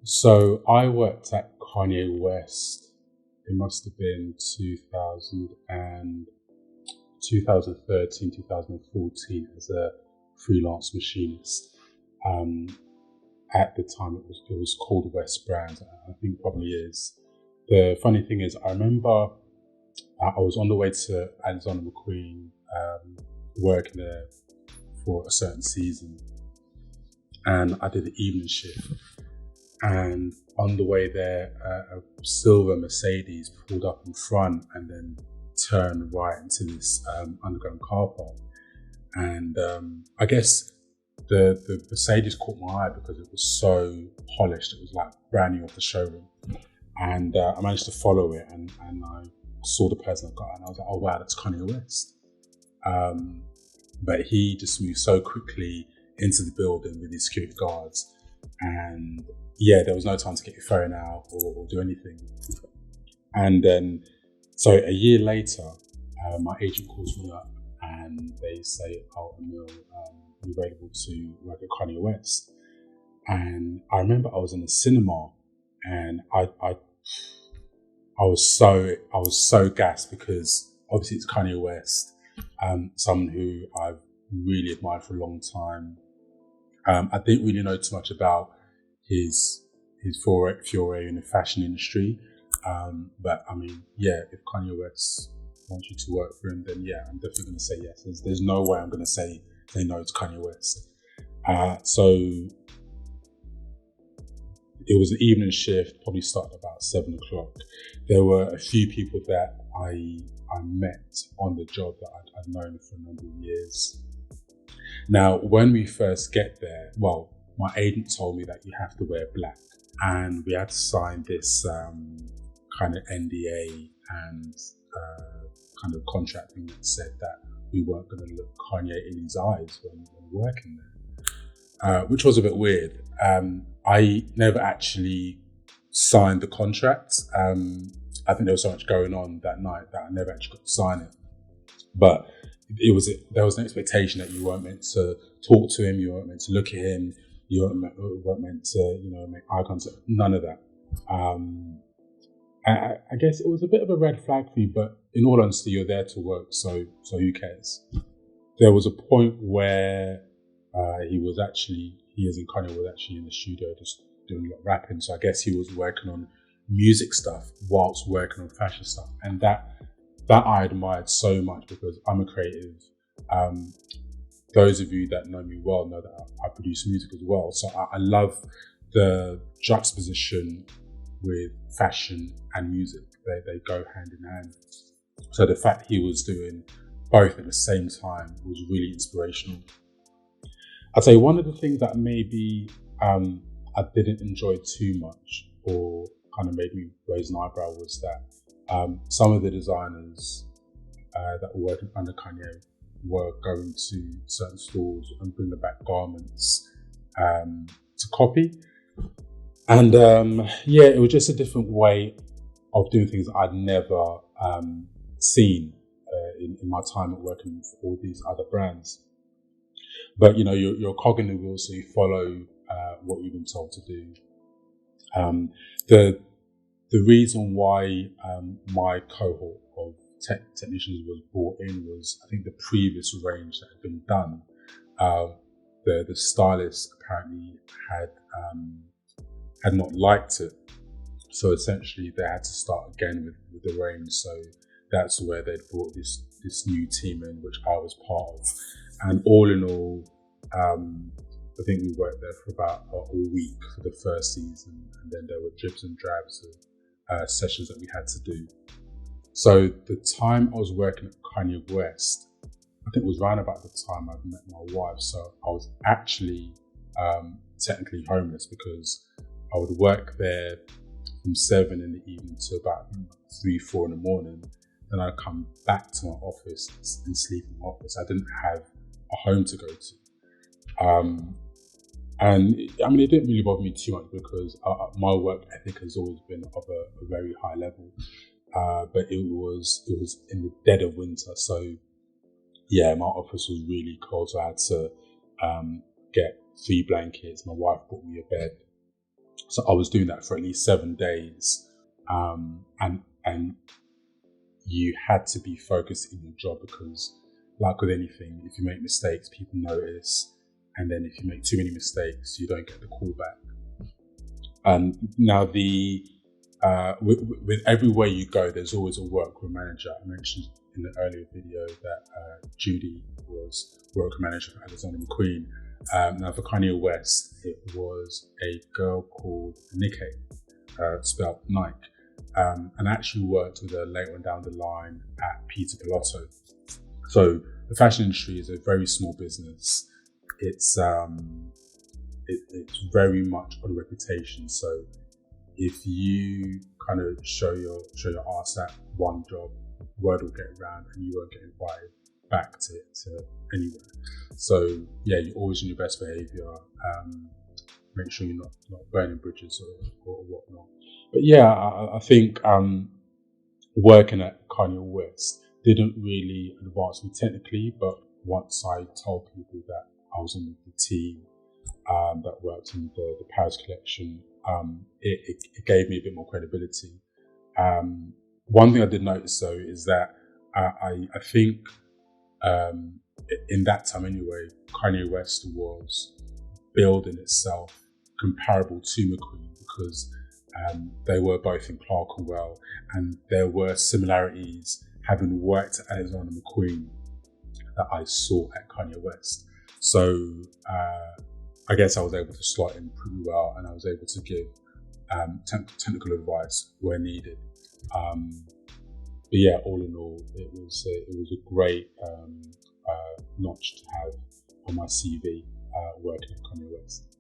So I worked at Kanye West. It must have been 2013, 2014 as a freelance machinist. Um, at the time, it was called West Brand. I think it probably is. The funny thing is, I remember I was on the way to Alexander McQueen, working there for a certain season, and I did the evening shift. And on the way there, a silver Mercedes pulled up in front and then turned right into this underground car park. And I guess the Mercedes caught my eye because it was so polished. It was like brand new off the showroom. And I managed to follow it, and I saw the person I got, and I was like, oh wow, that's Kanye West. But he just moved so quickly into the building with his security guards, and yeah, there was no time to get your phone out or do anything. And then, so a year later, my agent calls me up and they say, oh, Emile, you're available to work at Kanye West. And I remember I was in the cinema, and I was so gassed because obviously it's Kanye West, someone who I've really admired for a long time. I didn't really know too much about his foray in the fashion industry, but I mean, yeah, if Kanye West wants you to work for him, then yeah, I'm definitely going to say yes. There's no way I'm going to say no to Kanye West. So it was an evening shift, probably started about 7 o'clock. There were a few people that I met on the job that I'd known for a number of years. Now, when we first get there, well, my agent told me that you have to wear black, and we had to sign this kind of NDA and kind of contract thing that said that we weren't going to look Kanye in his eyes when working there, which was a bit weird. I never actually signed the contract. I think there was so much going on that night that I never actually got to sign it. But there was an expectation that you weren't meant to talk to him, you weren't meant to look at him, you weren't meant to, make eye contact. None of that. I guess it was a bit of a red flag for me, but in all honesty, you're there to work, so who cares? There was a point where he as in Kanye was actually in the studio just doing a lot of rapping. So I guess he was working on music stuff whilst working on fashion stuff. And that I admired so much because I'm a creative. Those of you that know me well know that I produce music as well. So I love the juxtaposition with fashion and music. They go hand in hand. So the fact he was doing both at the same time was really inspirational. I'd say one of the things that maybe I didn't enjoy too much or kind of made me raise an eyebrow was that some of the designers that were working under Kanye were going to certain stores and bringing back garments to copy. And it was just a different way of doing things that I'd never seen in my time at working for all these other brands. But you're a cog in the wheel, so you follow what you've been told to do. The reason why my cohort of technicians was brought in was, I think, the previous range that had been done. The stylist apparently had not liked it, so essentially they had to start again with the range. So that's where they brought this new team in, which I was part of. And all in all, I think we worked there for about a week for the first season, and then there were dribs and drabs of sessions that we had to do. So the time I was working at Kanye West, I think it was around about the time I'd met my wife. So I was actually technically homeless because I would work there from 7 in the evening to about 3, 4 in the morning. Then I'd come back to my office and sleep in my office. I didn't have a home to go to. And I mean, it didn't really bother me too much because my work ethic has always been of a very high level. But it was in the dead of winter. So yeah, my office was really cold. So I had to get 3 blankets. My wife bought me a bed. So I was doing that for at least 7 days, and you had to be focused in your job because, like with anything, if you make mistakes, people notice, and then if you make too many mistakes, you don't get the call back. And now with everywhere you go, there's always a workroom manager. I mentioned in the earlier video that Judy was workroom manager for Alexander McQueen. Now for Kanye West, it was a girl called Nike, spelled Nike, and I actually worked with her later on down the line at Peter Pilotto. So the fashion industry is a very small business. It's very much on reputation. So if you kind of show your ass at one job, word will get around and you won't get invited back to anywhere. So yeah, you're always in your best behaviour. Make sure you're not burning bridges or whatnot. But yeah, I think working at Kanye West didn't really advance me technically, but once I told people that I was on the team that worked in the Paris collection, it gave me a bit more credibility. One thing I did notice though is that I think in that time anyway, Kanye West was building itself comparable to McQueen because they were both in Clerkenwell and there were similarities having worked at Alexander McQueen that I saw at Kanye West. So I guess I was able to slot in pretty well and I was able to give technical advice where needed. But yeah, all in all, it was a great notch to have on my CV working at Kanye West.